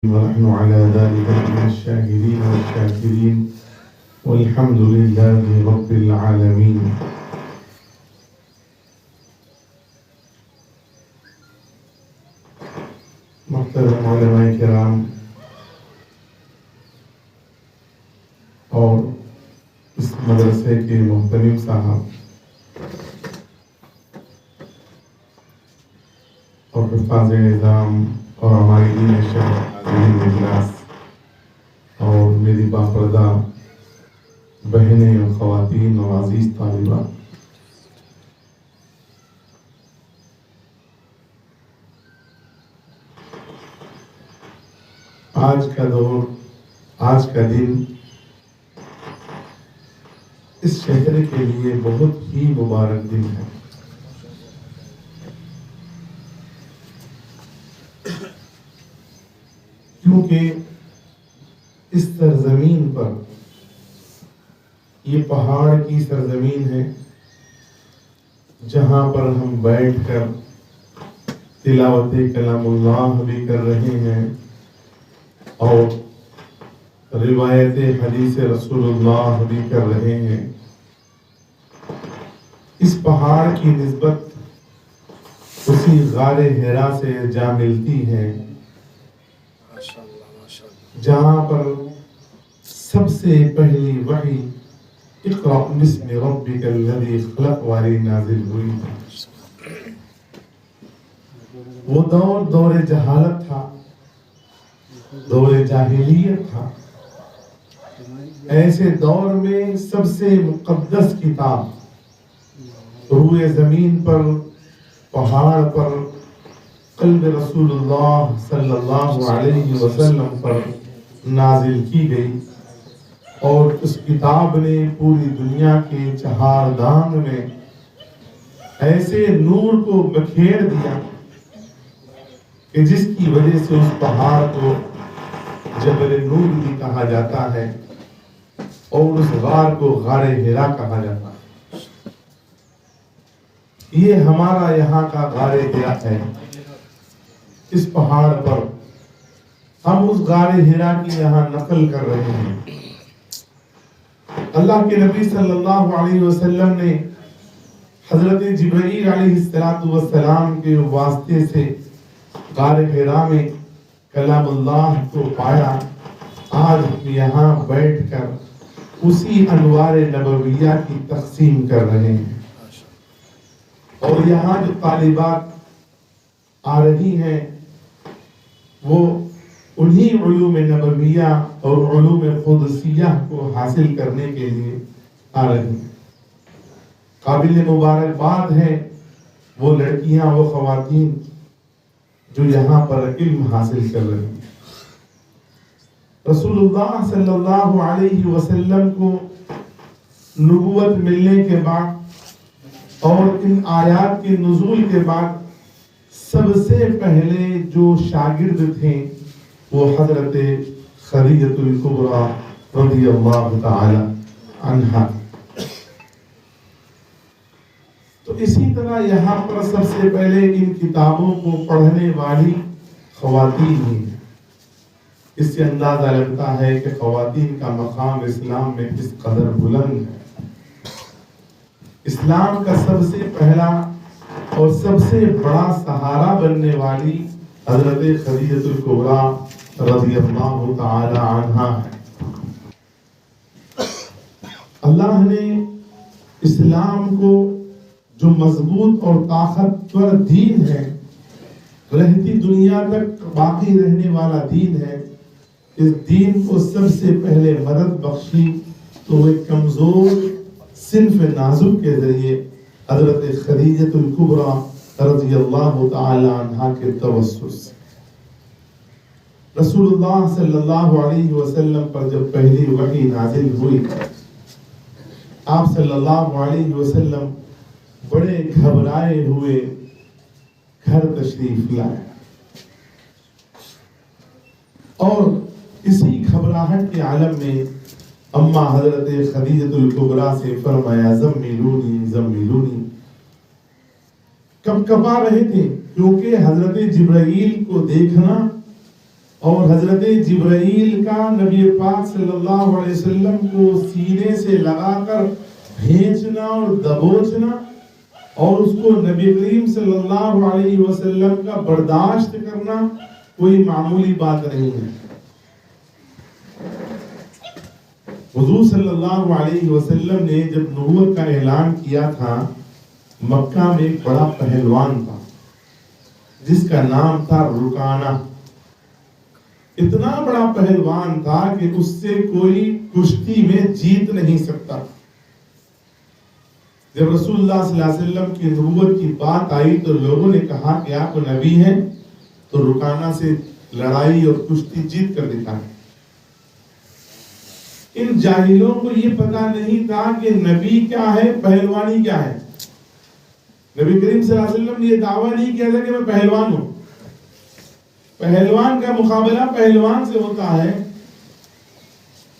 ونحن على ذلك من الشاهدين والشاكرين والحمد لله رب العالمين. محترم علماء کرام اور اس مدرسے کے محترم صاحب اور حفاظ نظام اور ہماری دین شہر حاضرین اجلاس اور میری باپردہ بہنیں اور خواتین اور عزیز طالبات، آج کا دور، آج کا دن اس شہر کے لیے بہت ہی مبارک دن ہے. کیونکہ اس سرزمین پر، یہ پہاڑ کی سرزمین ہے جہاں پر ہم بیٹھ کر تلاوت کلام اللہ بھی کر رہے ہیں اور روایت حدیث رسول اللہ بھی کر رہے ہیں. اس پہاڑ کی نسبت اسی غار حرا سے جا ملتی ہے جہاں پر سب سے پہلی وحی اقرأ بسم ربک الذی خلق والی نازل ہوئی. وہ دور جہالت تھا، دور جاہلیت تھا. ایسے دور میں سب سے مقدس کتاب روئے زمین پر، پہاڑ پر، قلب رسول اللہ صلی اللہ علیہ وسلم پر نازل کی گئی اور اس کتاب نے پوری دنیا کے چہار دام میں ایسے نور کو بکھیر دیا کہ جس کی وجہ سے اس پہاڑ کو جبل نور بھی کہا جاتا ہے اور اس غار کو غار حرا کہا جاتا ہے. یہ ہمارا یہاں کا غار حرا ہے. اس پہاڑ پر ہم اس غار حرا کی یہاں نقل کر رہے ہیں. اللہ کے نبی صلی اللہ علیہ وسلم نے حضرت جبرائیل علیہ السلام کے واسطے سے غار حرا میں کلام اللہ کو پایا. آج ہم یہاں بیٹھ کر اسی انوار نبویہ کی تقسیم کر رہے ہیں اور یہاں جو طالبات آ رہی ہیں وہ انہی علوم نبویہ اور علوم قدسیہ کو حاصل کرنے کے لیے آ رہی ہیں. قابل مبارکباد ہے وہ لڑکیاں، وہ خواتین جو یہاں پر علم حاصل کر رہی ہیں. رسول اللہ صلی اللہ علیہ وسلم کو نبوت ملنے کے بعد اور ان آیات کے نزول کے بعد سب سے پہلے جو شاگرد تھے وہ حضرت خدیجہ الکبریٰ رضی اللہ تعالی عنہا. تو اسی طرح یہاں پر سب سے پہلے ان کتابوں کو پڑھنے والی خواتین ہی ہیں. اس سے اندازہ لگتا ہے کہ خواتین کا مقام اسلام میں کس قدر بلند ہے. اسلام کا سب سے پہلا اور سب سے بڑا سہارا بننے والی حضرت خدیجہ الکبریٰ رضی اللہ تعالی عنہا ہے. اللہ نے اسلام کو جو مضبوط اور طاقتور دین ہے، رہتی دنیا تک باقی رہنے والا دین ہے، اس دین کو سب سے پہلے مدد بخشی تو وہ ایک کمزور صنف نازک کے ذریعے حضرت خدیجہ الکبریٰ رضی اللہ تعالی عنہا کے توسط سے. رسول اللہ صلی اللہ علیہ وسلم پر جب پہلی وحی نازل ہوئی، آپ صلی اللہ علیہ وسلم بڑے گھبرائے ہوئے گھر تشریف لائے اور اسی گھبراہٹ کے عالم میں اما حضرت خدیجہ الکبریٰ سے فرمایا زمیلونی زمیلونی. کب کبا رہے تھے کیونکہ حضرت جبرائیل کو دیکھنا اور حضرت جبرائیل کا نبی پاک صلی اللہ علیہ وسلم کو سینے سے لگا کر بھینچنا اور دبوچنا اور اس کو نبی کریم صلی اللہ علیہ وسلم کا برداشت کرنا کوئی معمولی بات نہیں ہے۔ حضور صلی اللہ علیہ وسلم نے جب نبوت کا اعلان کیا تھا، مکہ میں ایک بڑا پہلوان تھا جس کا نام تھا رکانہ۔ اتنا بڑا پہلوان تھا کہ اس سے کوئی کشتی میں جیت نہیں سکتا۔ جب رسول اللہ صلی اللہ علیہ وسلم کی نبوت کی بات آئی تو لوگوں نے کہا کہ آپ نبی ہیں تو رکانہ سے لڑائی اور کشتی جیت کر دکھائیں۔ ان جاہلوں کو یہ پتا نہیں تھا کہ نبی کیا ہے، پہلوانی کیا ہے۔ نبی کریم صلی اللہ علیہ وسلم نے یہ دعویٰ نہیں کیا تھا کہ میں پہلوان ہوں۔ پہلوان کا مقابلہ پہلوان سے ہوتا ہے۔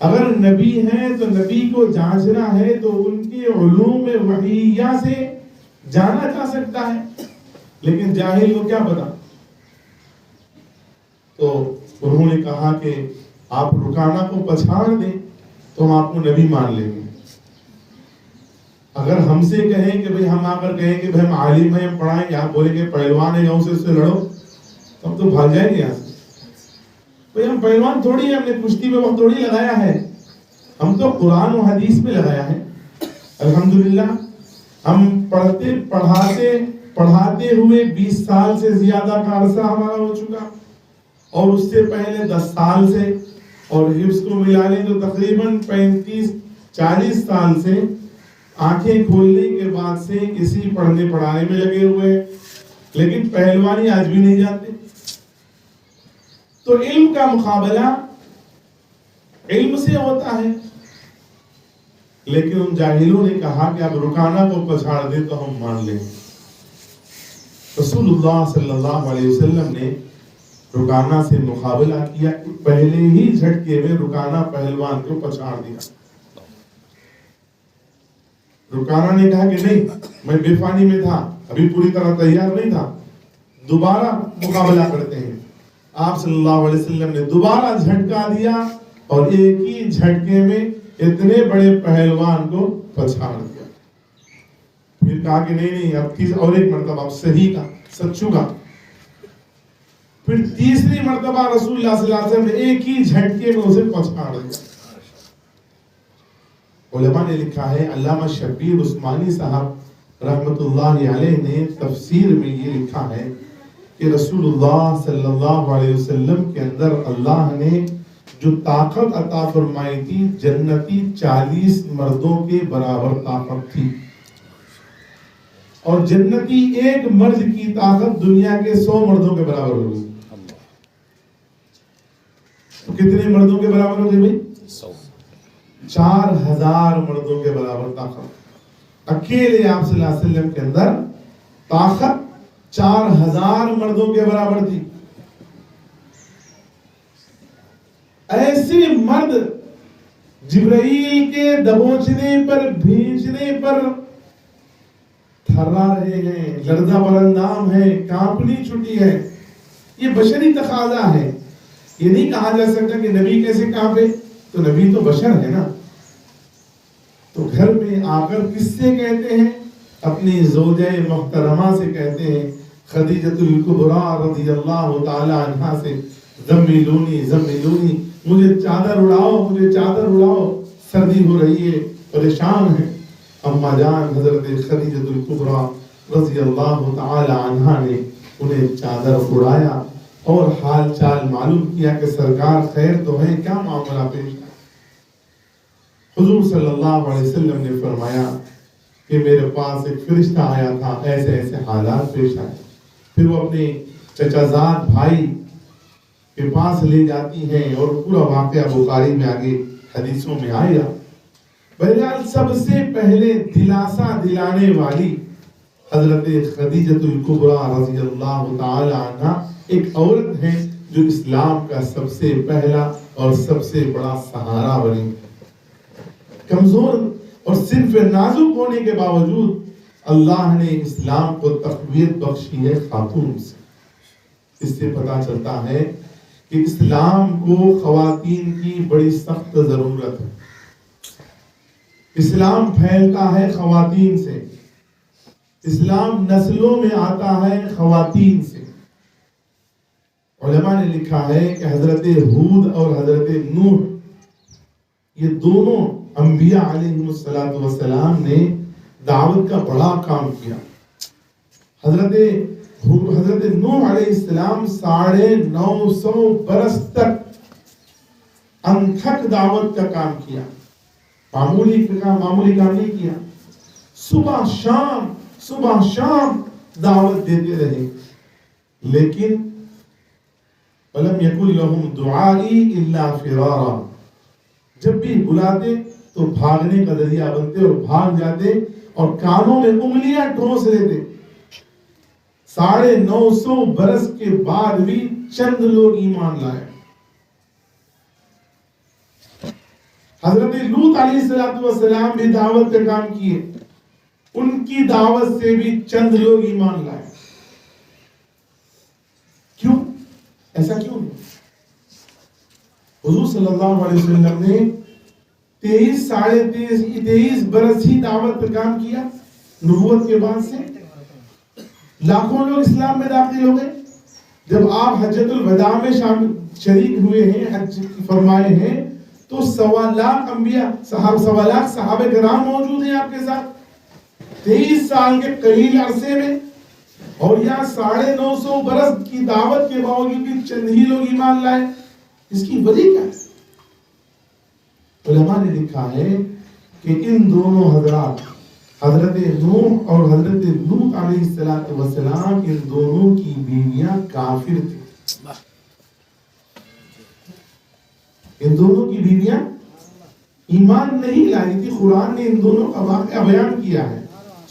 اگر نبی ہیں تو نبی کو جانچنا ہے تو ان کے علوم وحیہ سے جانا جا سکتا ہے، لیکن جاہل کو کیا پتا۔ تو انہوں نے کہا کہ آپ رکانہ کو پچھاڑ دیں تو ہم آپ کو نبی مان لیں گے۔ اگر ہم سے کہیں کہ بھئی ہم آ کر کہیں کہ بھئی ہم عالم ہیں، ہم پڑھائیں گے، آپ بولیں گے پہلوان ہے جاؤ سے اس سے لڑو، ہم تو بھاگ جائیں گے یہاں سے۔ بھئی ہم پہلوان تھوڑی ہیں، ہم نے کشتی میں وقت تھوڑی لگایا ہے، ہم تو قرآن و حدیث میں لگایا ہے۔ الحمدللہ ہم پڑھاتے ہوئے 20 سال سے زیادہ کا عرصہ ہمارا ہو چکا، اور اس سے پہلے 10 سال سے، اور حفظ کو ملا لیں تو تقریباً 35-40 سال سے آنکھیں کھولنے کے بعد سے اسی پڑھنے پڑھانے میں لگے ہوئے ہیں، لیکن پہلوانی آج بھی نہیں جانتے۔ تو علم کا مقابلہ علم سے ہوتا ہے، لیکن ان جاہلوں نے کہا کہ اب رکانہ کو پچھاڑ دے تو ہم مان لیں۔ رسول اللہ صلی اللہ علیہ وسلم نے رکانہ سے مقابلہ کیا، پہلے ہی جھٹکے میں رکانہ پہلوان کو پچھاڑ دیا۔ رکانہ نے کہا کہ نہیں، میں بے فانی میں تھا، ابھی پوری طرح تیار نہیں تھا، دوبارہ مقابلہ کرتے ہیں۔ آپ صلی اللہ علیہ وسلم نے دوبارہ جھٹکا دیا اور ایک ہی جھٹکے میں اتنے بڑے پہلوان کو پچھاڑ دیا۔ پھر کہا کہ نہیں اب اور ایک مرتبہ اب صحیح کا سچو کا۔ پھر تیسری مرتبہ رسول اللہ صلی اللہ علیہ وسلم نے ایک ہی جھٹکے میں اسے پچھاڑ دیا۔ علماء نے لکھا ہے، علامہ شبیر عثمانی صاحب رحمت اللہ علیہ نے تفسیر میں یہ لکھا ہے کہ رسول اللہ صلی اللہ علیہ وسلم کے اندر اللہ نے جو طاقت عطا فرمائی تھی، جنتی 40 مردوں کے برابر طاقت تھی، اور جنتی ایک مرد کی طاقت دنیا کے 100 مردوں کے برابر ہوگی۔ تو کتنے مردوں کے برابر ہوگی بھائی؟ 4000 مردوں کے برابر طاقت۔ اکیلے آپ صلی اللہ علیہ وسلم کے اندر طاقت 4000 مردوں کے برابر تھی۔ ایسے مرد جبرائیل کے دبوچنے پر بھیجنے پر تھرا رہے ہیں، لرزہ برندام ہے، کانپنی چھٹی ہے۔ یہ بشری تقاضا ہے۔ یہ نہیں کہا جا سکتا کہ نبی کیسے کانپے، تو نبی تو بشر ہے نا۔ تو گھر میں آ کر کس سے کہتے ہیں؟ اپنی زوجہ محترمہ سے کہتے ہیں، خدیجۃ الکبریٰ رضی اللہ تعالی عنہا سے، زمیلونی زمیلونی، مجھے چادر اڑاؤ، مجھے چادر اڑاؤ، سردی ہو رہی ہے، پریشان ہے۔ اما جان حضرت خدیجۃ الکبریٰ رضی اللہ تعالی عنہا نے انہیں چادر اڑایا اور حال چال معلوم کیا کہ سرکار خیر تو ہیں، کیا معاملہ پیش ہے؟ حضور صلی اللہ علیہ وسلم نے فرمایا کہ میرے پاس ایک فرشتہ آیا تھا، ایسے ایسے حالات پیش آئے۔ پھر وہ اپنے چچا زاد بھائی کے پاس لے جاتی ہیں اور پورا واقعہ بخاری میں آگے حدیثوں میں آئے گا۔ بہرحال سب سے پہلے دلاسا دلانے والی حضرت خدیجۃ الکبریٰ رضی اللہ تعالی عنہ ایک عورت ہے جو اسلام کا سب سے پہلا اور سب سے بڑا سہارا بنی۔ کمزور اور صرف نازک ہونے کے باوجود اللہ نے اسلام کو تقویت بخشی ہے خاتون سے۔ اس سے پتا چلتا ہے کہ اسلام کو خواتین کی بڑی سخت ضرورت ہے. اسلام پھیلتا ہے خواتین سے، اسلام نسلوں میں آتا ہے خواتین سے. علماء نے لکھا ہے کہ حضرت ہود اور حضرت نوح یہ دونوں انبیاء علیہ السلام نے دعوت کا بڑا کام کیا. حضرت نوح علیہ السلام 950 برس تک انتھک دعوت کا کام کیا. معمولی کام نہیں کیا. صبح شام دعوت دیتے رہے. لیکن وَلَمْ يَكُنْ لَهُمْ دُعَائِي إِلَّا فِرَارًا، جب بھی بلاتے تو بھاگنے کا ذریعہ بنتے اور بھاگ جاتے اور کانوں میں انگلیاں ٹھونس لیتے. 950 برس کے بعد بھی چند لوگ ایمان لائے. حضرت لوط علیہ السلام بھی دعوت کا کام کیے، ان کی دعوت سے بھی چند لوگ ایمان لائے. کیوں؟ ایسا کیوں؟ حضور صلی اللہ علیہ وسلم نے 23 برس ہی دعوت پر کام کیا. نبوت کے بعد سے لاکھوں لوگ اسلام میں داخل ہو گئے. جب آپ حجۃ الوداع میں شریک ہوئے ہیں، حج فرمائے ہیں، تو 1.25 لاکھ انبیاء 1.25 لاکھ صحابہ کرام موجود ہیں آپ کے ساتھ 23 سال کے قلیل عرصے میں. اور یہاں 950 برس کی دعوت کے باوجود بھی چند ہی لوگ ایمان لائے. اس کی وجہ کیا ہے؟ علماء نے لکھا ہے کہ ان دونوں حضرات، حضرت نوح اور حضرت لوط علیہ السلام، ان دونوں کی بیویاں کافر تھیں. ان دونوں کی بیویاں ایمان نہیں لائی تھی. قرآن نے ان دونوں کا واقعہ بیان کیا ہے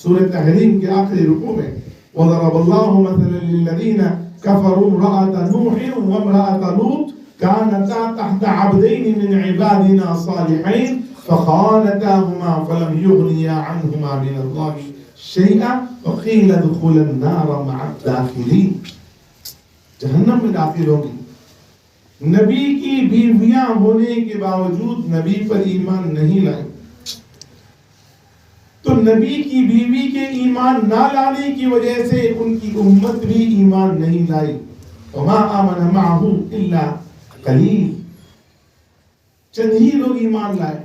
سورہ تحریم کے آخری رکوع میں. وَضَرَبَ اللَّهُ مَثَلًا لِّلَّذِينَ كَفَرُوا امْرَأَتَ نُوحٍ وَامْرَأَتَ لُوطٍ كَانَتَا تَحْتَ عَبْدَيْنِ مِنْ عِبَادِنَا صَالِحَيْنِ فَخَانَتَاهُمَا فَلَمْ يُغْنِيَا عَنْهُمَا مِنَ اللَّهِ شَيْئًا وَقِيلَ ادْخُلَا النَّارَ مَعَ الدَّاخِلِينَ. جہنم میں داخل ہوگی. نبی کی بیویاں ہونے کے باوجود نبی پر ایمان نہیں لائیں. تو نبی کی بیوی کے ایمان نہ لانے کی وجہ سے ان کی امت بھی ایمان نہیں لائی. وَمَا آمَنَ مَعَهُ إِلَّا قَلِيلٌ، چند ہی لوگ ایمان لائے.